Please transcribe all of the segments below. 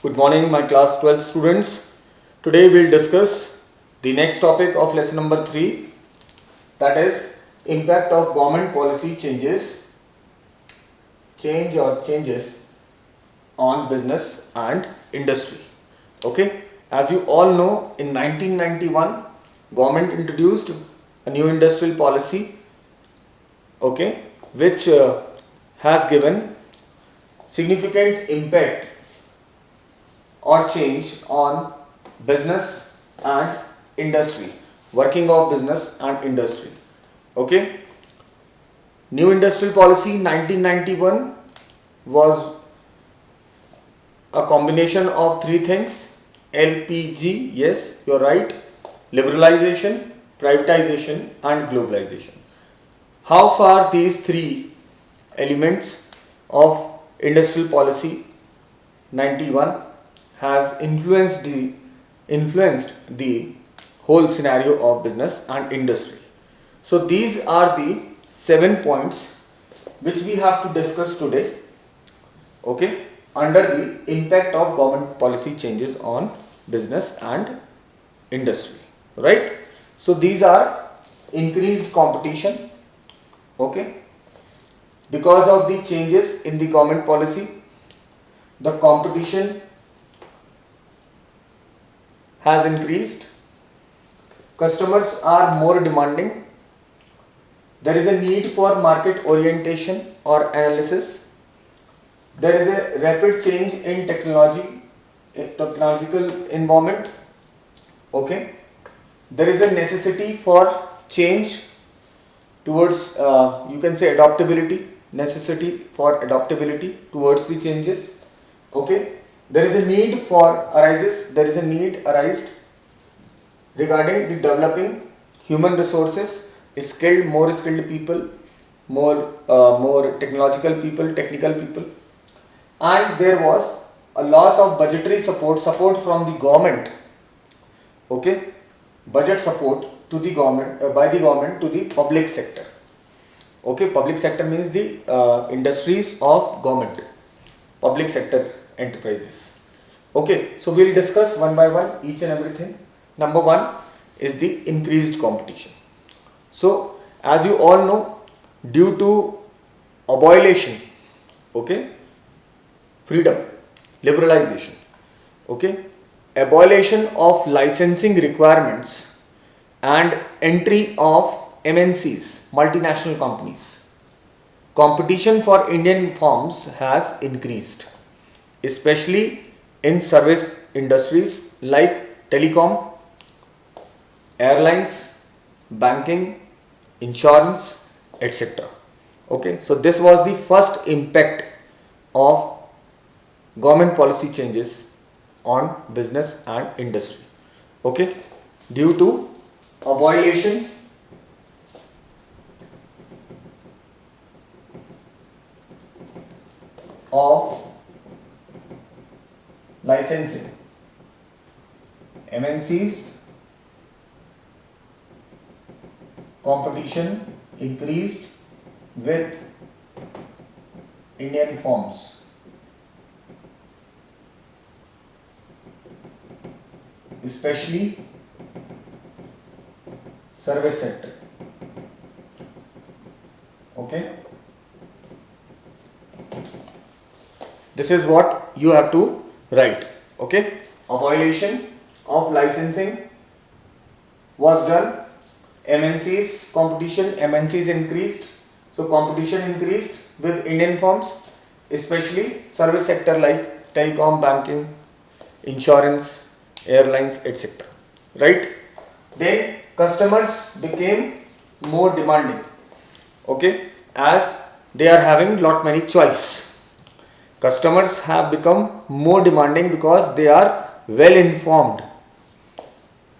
Good morning, my class 12th students. Today we'll discuss the next topic of lesson number 3, that is impact of government policy changes on business and industry. Okay, as you all know, in 1991 government introduced a new industrial policy, okay, which has given significant impact or change on business and industry, working of business and industry. Okay, new industrial policy 1991 was a combination of three things: LPG, yes, you're right, liberalization, privatization, and globalization. How far these three elements of industrial policy 91 has influenced the whole scenario of business and industry. So these are the 7 points which we have to discuss today, okay, under the impact of government policy changes on business and industry, right? So these are increased competition, okay, because of the changes in the government policy. The competition has increased, customers are more demanding, there is a need for market orientation or analysis, there is a rapid change in technological environment, okay, there is a necessity for change towards you can say necessity for adaptability towards the changes, okay, there is a need arised regarding the developing human resources, more skilled people, more technical people, and there was a loss of budgetary support from the government, okay, budget support to the government by the government to the public sector, okay. Public sector means the industries of government, public sector enterprises, okay. So we'll discuss one by one each and everything. Number one is the increased competition. So as you all know, due to abolition, okay, freedom, liberalization, okay, abolition of licensing requirements and entry of MNCs, multinational companies, competition for Indian firms has increased, especially in service industries like telecom, airlines, banking, insurance, etc. Okay, so this was the first impact of government policy changes on business and industry, okay, due to abolition of licensing, MNCs, competition increased with Indian firms, especially service sector, okay. This is what you have to write, okay. Abolition of licensing was done, MNCs increased, so competition increased with Indian firms, especially service sector like telecom, banking, insurance, airlines, etc. Right? Then customers became more demanding, okay, as they are having lot many choice. Customers have become more demanding because they are well informed,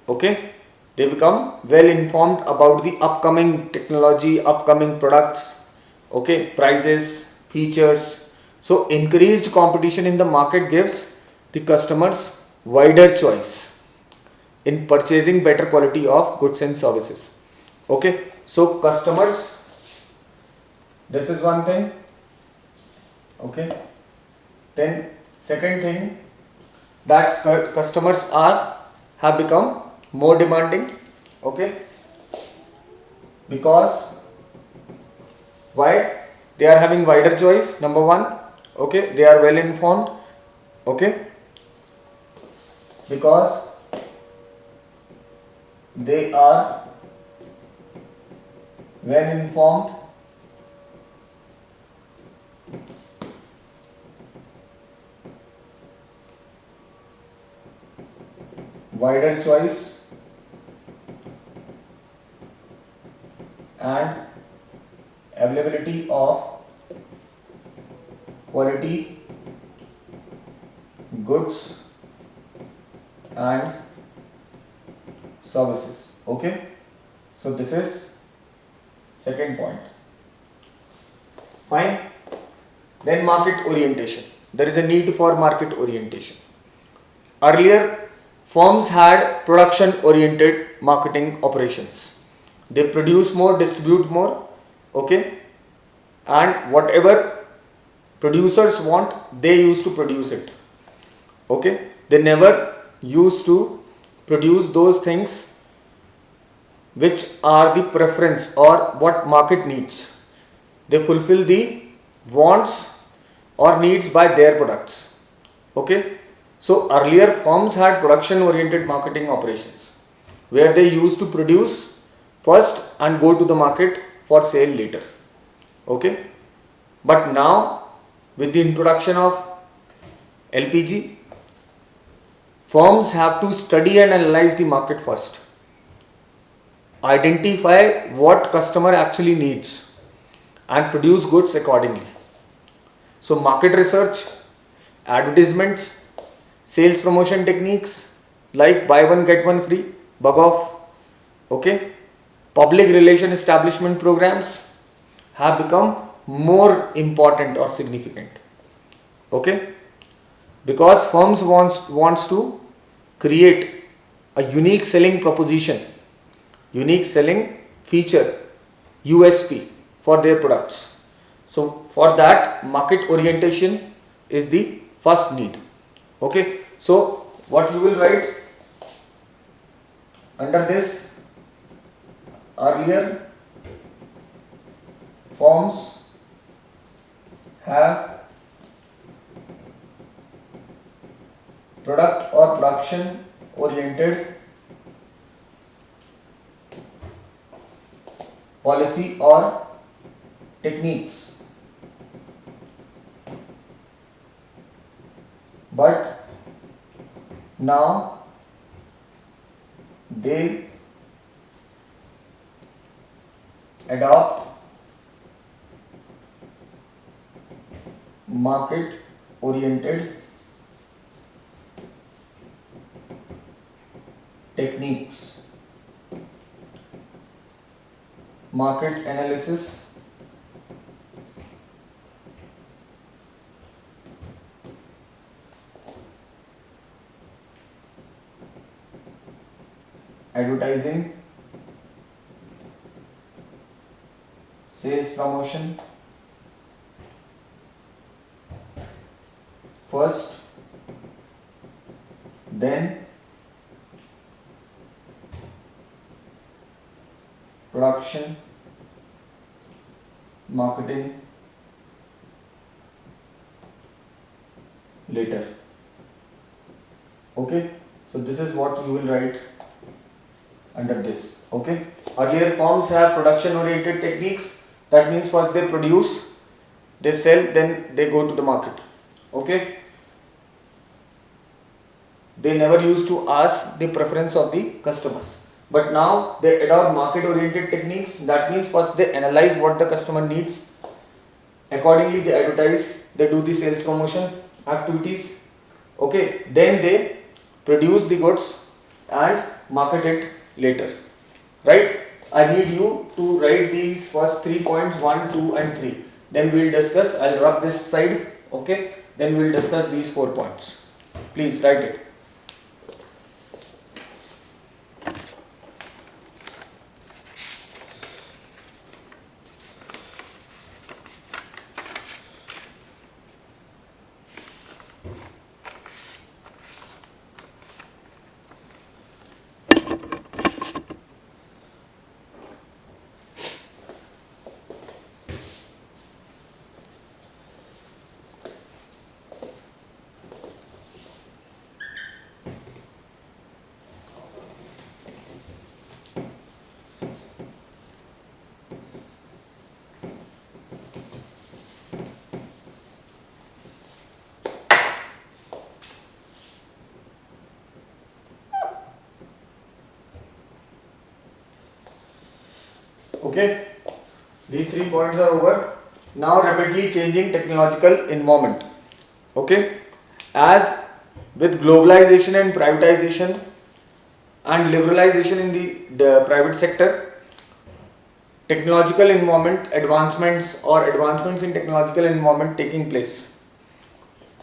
okay. They become well informed about the upcoming technology, upcoming products, okay, prices, features. So increased competition in the market gives the customers wider choice in purchasing better quality of goods and services, okay. So customers, this is one thing, okay. Then second thing, that customers have become more demanding. Okay, because why? They are having wider choice, number one. Okay, they are well informed. Okay, because they are well informed, wider choice, and availability of quality goods and services. Okay, so this is second point. Fine. Then market orientation. There is a need for market orientation. Earlier, firms had production oriented marketing operations. They produce more, distribute more. Okay, and whatever producers want, they used to produce it. Okay, they never used to produce those things which are the preference or what market needs. They fulfill the wants or needs by their products. Okay, so earlier firms had production oriented marketing operations where they used to produce first and go to the market for sale later. Okay, but now with the introduction of LPG, firms have to study and analyze the market first, identify what customer actually needs, and produce goods accordingly. So market research, advertisements, sales promotion techniques like buy one get one free, bug off, okay, public relation establishment programs have become more important or significant. Okay, because firms wants to create a unique selling proposition, unique selling feature, USP for their products. So for that, market orientation is the first need. Okay, so what you will write under this: earlier firms have product or production oriented policy or techniques, but now they adopt market oriented techniques, market analysis, advertising, sales promotion first, then production, marketing later. Okay, so this is what you will write under this. Okay, earlier firms have production oriented techniques. That means first they produce, they sell, then they go to the market. Okay, they never used to ask the preference of the customers, but now they adopt market oriented techniques. That means first they analyze what the customer needs, accordingly they advertise, they do the sales promotion activities. Okay, then they produce the goods and market it later. Right, I need you to write these first 3 points, 1, 2 and 3. Then we will discuss. I'll rub this side. Okay, then we will discuss these 4 points. Please write it. Okay, these 3 points are over. Now rapidly changing technological environment. Okay, as with globalization and privatization and liberalization in the private sector, technological environment advancements or advancements in technological environment taking place.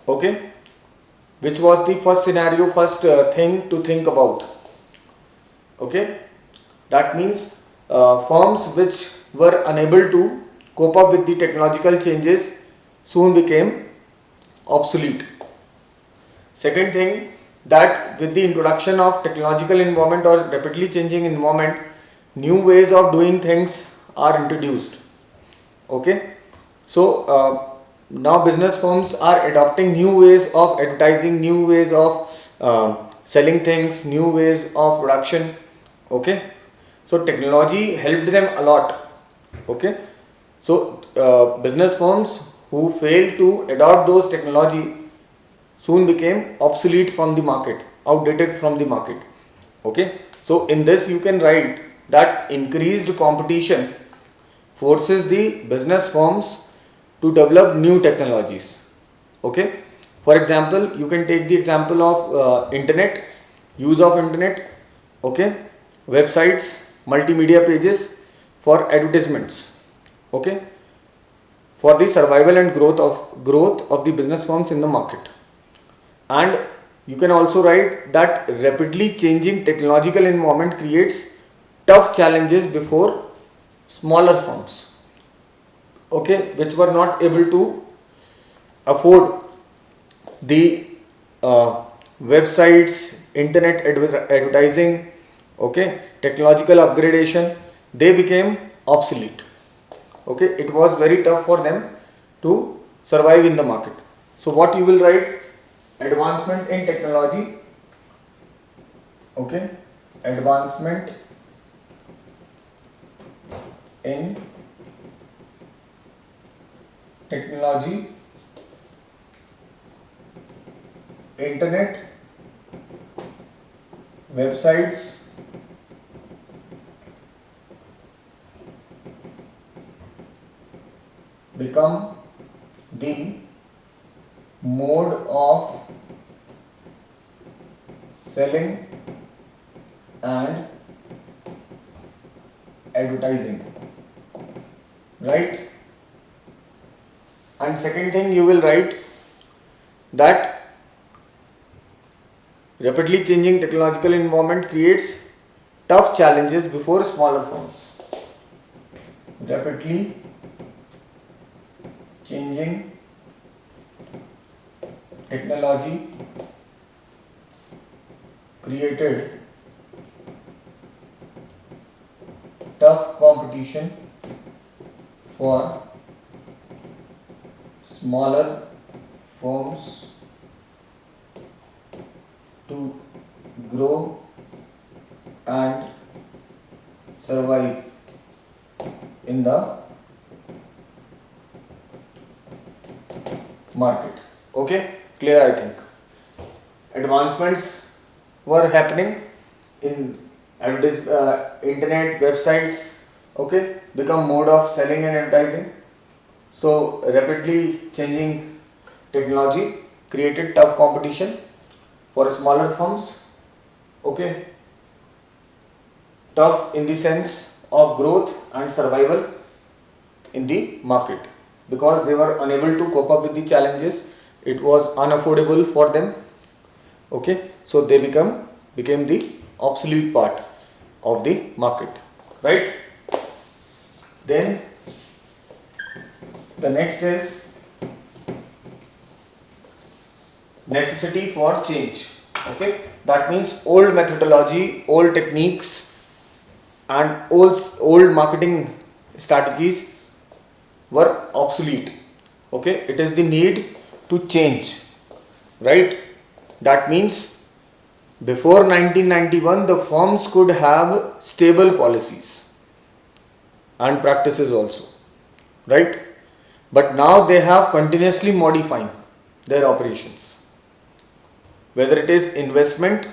Okay, which was the first scenario, first thing to think about. Okay, that means firms which were unable to cope up with the technological changes soon became obsolete. Second thing, that with the introduction of technological environment or rapidly changing environment, new ways of doing things are introduced. Okay, so now business firms are adopting new ways of advertising, new ways of selling things, new ways of production. Okay, so technology helped them a lot. Okay, so business firms who failed to adopt those technology soon became obsolete from the market, outdated from the market. Okay, so in this you can write that increased competition forces the business firms to develop new technologies. Okay, for example, you can take the example of internet, use of internet. Okay, websites, multimedia pages for advertisements. Okay, for the survival and growth of the business firms in the market. And you can also write that rapidly changing technological environment creates tough challenges before smaller firms, okay, which were not able to afford the websites, internet advertising, okay, technological upgradation. They became obsolete. Okay, it was very tough for them to survive in the market. So what you will write? Advancement in technology. Okay, advancement in technology, internet, websites, become the mode of selling and advertising, right? And second thing you will write that rapidly changing technological environment creates tough challenges before smaller firms. Rapidly changing technology created tough competition for smaller firms to grow and survive in the market. Okay, clear, I think. Advancements were happening in internet, websites, okay, become mode of selling and advertising. So rapidly changing technology created tough competition for smaller firms. Okay, tough in the sense of growth and survival in the market, because they were unable to cope up with the challenges. It was unaffordable for them. Okay, so they became the obsolete part of the market, right? Then the next is necessity for change. Okay, that means old methodology, old techniques, and old marketing strategies were obsolete. Okay, it is the need to change, right? That means before 1991 the firms could have stable policies and practices also, right? But now they have continuously modifying their operations, whether it is investment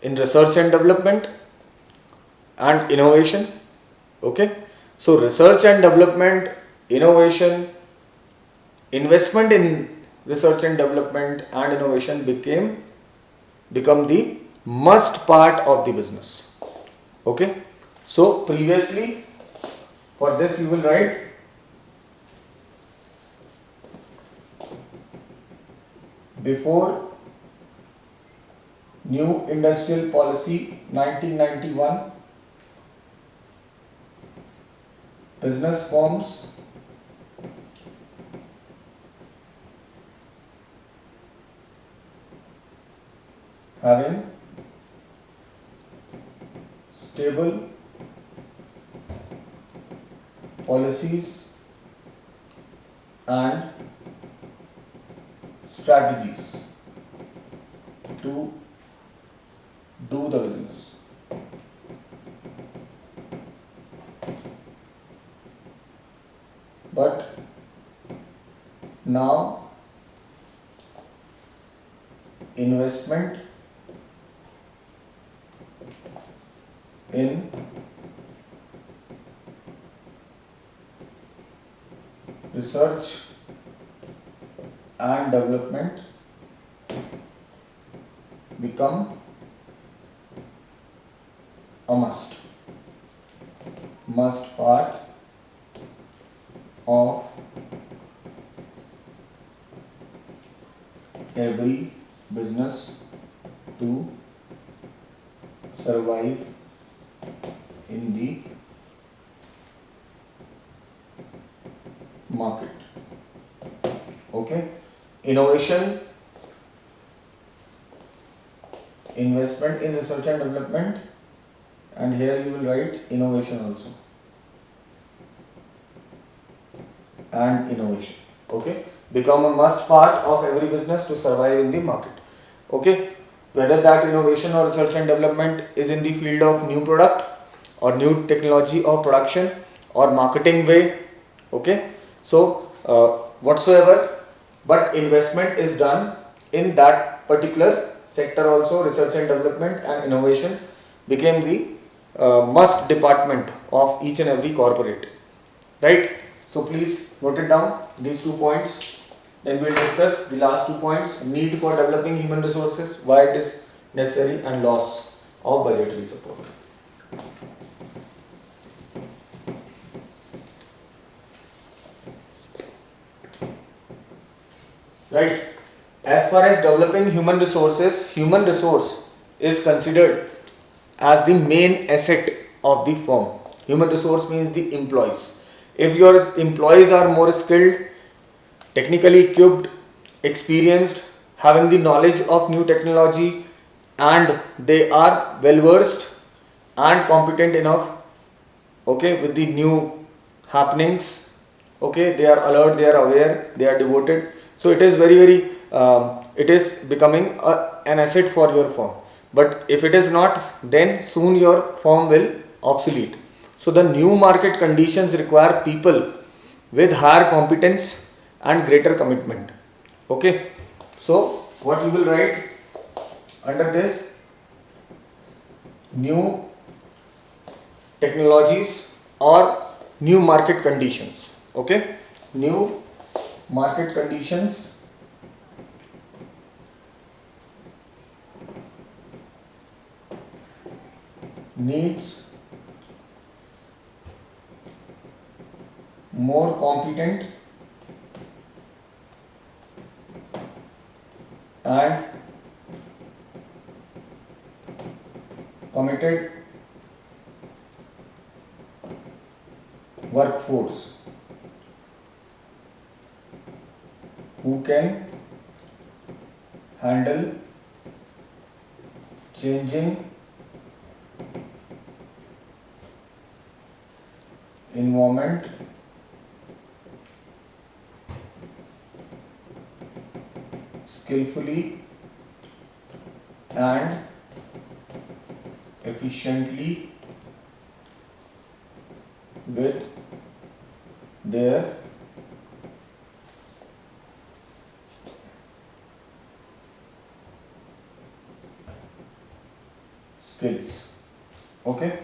in research and development and innovation, okay, So research and development, innovation, investment in research and development and innovation become the must part of the business. Okay. So previously, for this you will write before new industrial policy 1991, business firms having stable policies and strategies to do the business. But now investment in research and development become a must part of every business to survive in the market. Okay. Innovation, investment in research and development, and here you will write innovation also, and innovation. Okay. Become a must part of every business to survive in the market. Okay. Whether that innovation or research and development is in the field of new product or new technology or production or marketing way. Okay. So whatsoever, but investment is done in that particular sector also. Research and development and innovation became the must department of each and every corporate, right? So please note it down, these 2 points. Then we will discuss the last 2 points: need for developing human resources, why it is necessary, and loss of budgetary support. Right. As far as developing human resource is considered as the main asset of the firm. Human resource means the employees. If your employees are more skilled, technically equipped, experienced, having the knowledge of new technology, and they are well versed and competent enough, okay, with the new happenings, okay, they are alert, they are aware, they are devoted. So it is very it is becoming an asset for your firm. But if it is not, then soon your firm will obsolete. So the new market conditions require people with higher competence and greater commitment. Okay. So what you will write under this: new technologies or new market conditions. Okay. New market conditions needs more competent and committed workforce who can handle changing environment skillfully and efficiently with their skills. Okay.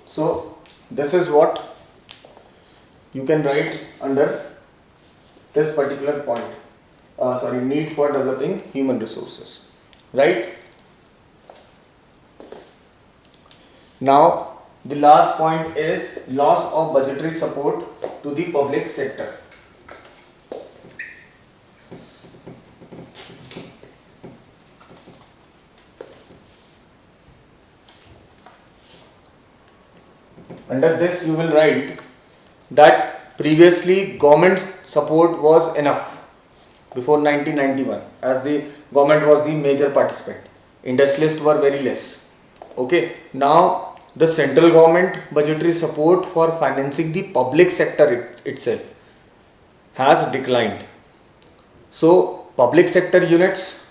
So this is what you can write under this particular point. Need for developing human resources, right? Now the last point is loss of budgetary support to the public sector. Under this you will write that previously government support was enough before 1991, as the government was the major participant. Industrialists were very less. Okay, now the central government budgetary support for financing the public sector itself has declined. So public sector units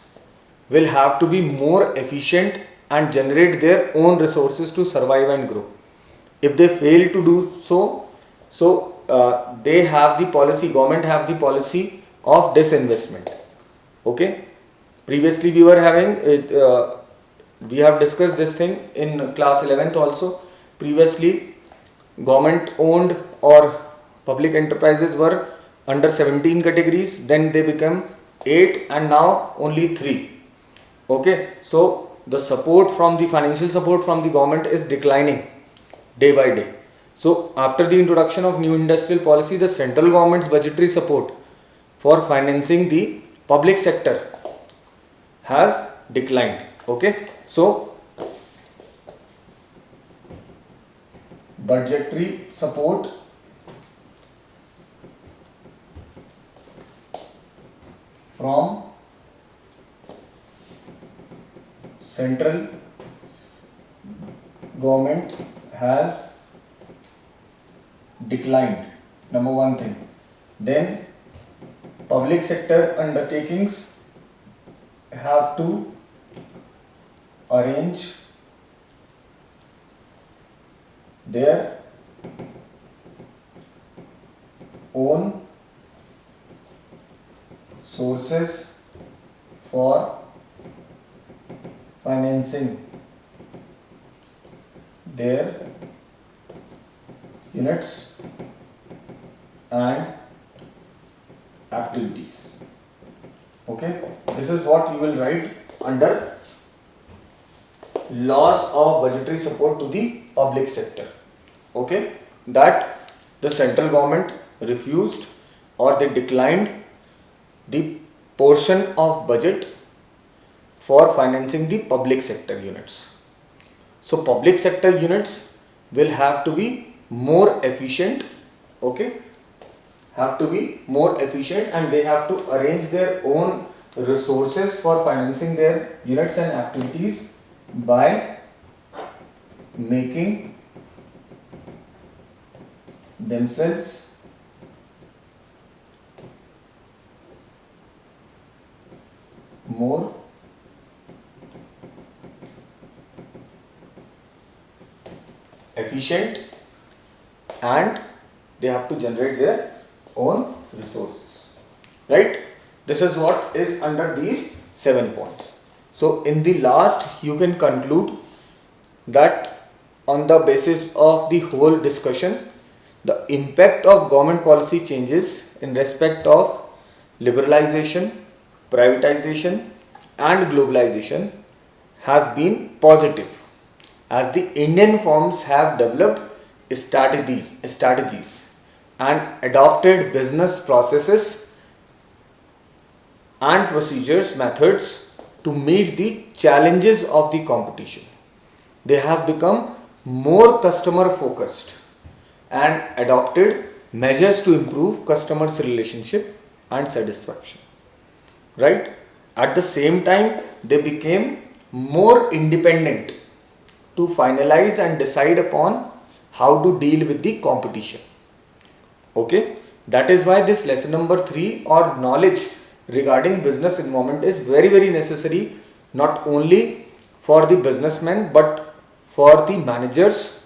will have to be more efficient and generate their own resources to survive and grow. If they fail to do so, they have the policy, government have the policy of disinvestment. Okay, previously we were having it, we have discussed this thing in class 11th also. Previously government owned or public enterprises were under 17 categories, then they become 8 and now only 3. Okay, so the support from the financial support from the government is declining day by day. So after the introduction of new industrial policy, the central government's budgetary support for financing the public sector has declined. Okay, so budgetary support from central government has declined, number one thing. Then public sector undertakings have to arrange their own sources for financing their units and activities. Okay, this is what you will write under loss of budgetary support to the public sector. Okay, that the central government refused or they declined the portion of budget for financing the public sector units. So public sector units will have to be more efficient. Okay, have to be more efficient and they have to arrange their own resources for financing their units and activities by making themselves more efficient and they have to generate their own resources, right? This is what is under these 7 points. So in the last you can conclude that on the basis of the whole discussion, the impact of government policy changes in respect of liberalization, privatization and globalization has been positive, as the Indian firms have developed strategies and adopted business processes and procedures methods to meet the challenges of the competition. They have become more customer focused and adopted measures to improve customers' relationship and satisfaction, right? At the same time, they became more independent to finalize and decide upon how to deal with the competition. Okay, that is why this lesson number 3 or knowledge regarding business environment is very necessary, not only for the businessmen but for the managers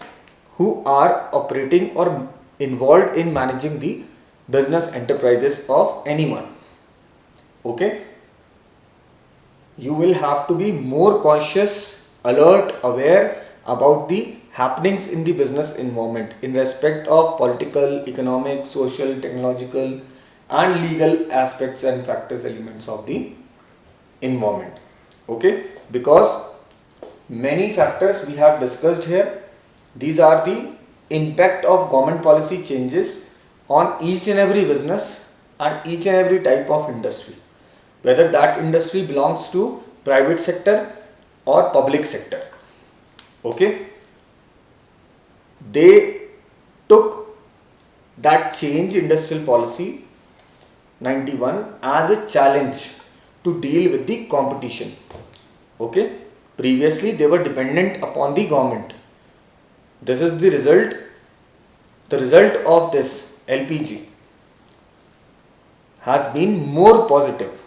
who are operating or involved in managing the business enterprises of anyone. Okay, you will have to be more conscious, alert, aware about the happenings in the business environment in respect of political, economic, social, technological and legal aspects and factors elements of the environment. Okay, because many factors we have discussed here. These are the impact of government policy changes on each and every business and each and every type of industry, whether that industry belongs to private sector or public sector. Okay, they took that change industrial policy 91 as a challenge to deal with the competition. Okay, previously they were dependent upon the government. This is the result. The result of this LPG has been more positive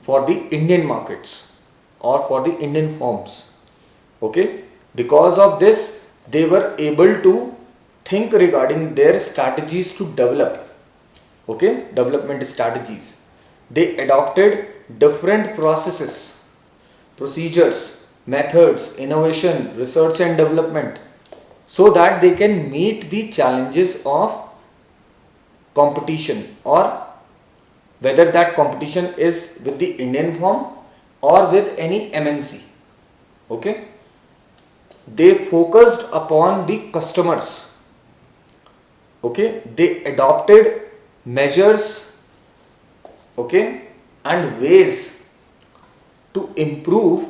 for the Indian markets or for the Indian firms. Okay, because of this they were able to think regarding their strategies to develop. Okay, development strategies. They adopted different processes, procedures, methods, innovation, research and development, so that they can meet the challenges of competition, or whether that competition is with the Indian firm or with any MNC. Okay, they focused upon the customers. Okay, they adopted measures, okay, and ways to improve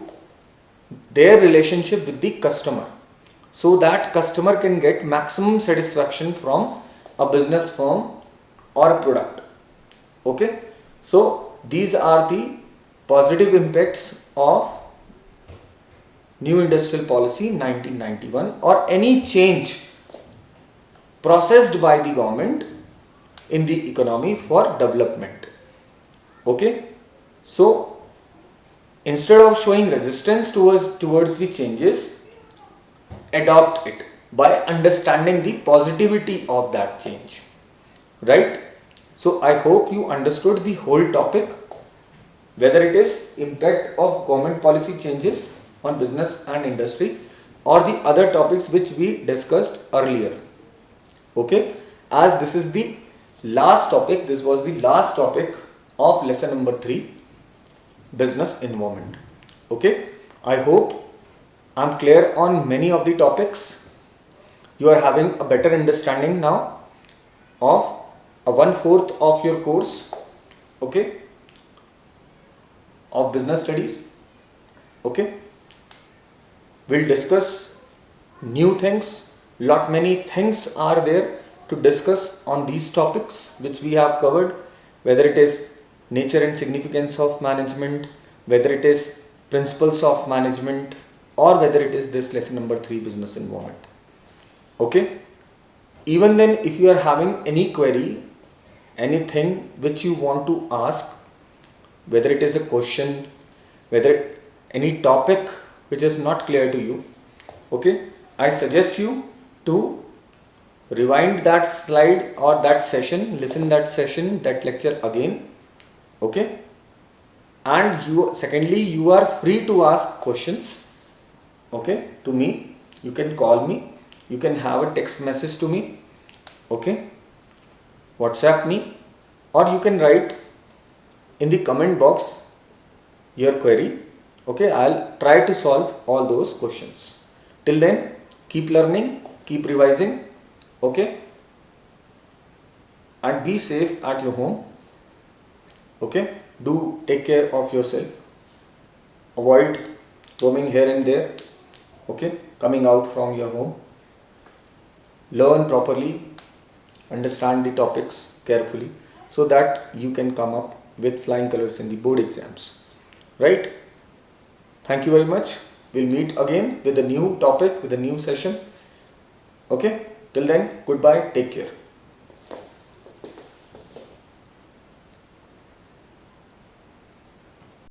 their relationship with the customer, so that customer can get maximum satisfaction from a business firm or a product. Okay, so these are the positive impacts of new industrial policy 1991, or any change processed by the government in the economy for development. Okay, so instead of showing resistance towards the changes, adopt it by understanding the positivity of that change, right? So I hope you understood the whole topic, whether it is impact of government policy changes on business and industry or the other topics which we discussed earlier. Okay, as this is the last topic, this was the last topic of lesson number 3, business environment. Okay, I hope I'm clear on many of the topics. You are having a better understanding now of a 1/4 of your course, okay, of business studies. Okay, we'll discuss new things. Many things are there to discuss on these topics which we have covered, whether it is nature and significance of management, whether it is principles of management, or whether it is this lesson number 3, business environment. Okay, even then, if you are having any query, anything which you want to ask, whether it is a question, whether any topic which is not clear to you, okay, I suggest you to rewind that slide or that session, listen that session, that lecture again. Okay, and secondly, you are free to ask questions, okay, to me. You can call me, you can have a text message to me, okay, WhatsApp me, or you can write in the comment box your query. Okay, I'll try to solve all those questions. Till then, keep learning, keep revising, okay, and be safe at your home. Okay, do take care of yourself, avoid roaming here and there, okay, coming out from your home. Learn properly, understand the topics carefully, so that you can come up with flying colors in the board exams, right? Thank you very much. We'll meet again with a new topic, with a new session. Okay, till then, goodbye, take care.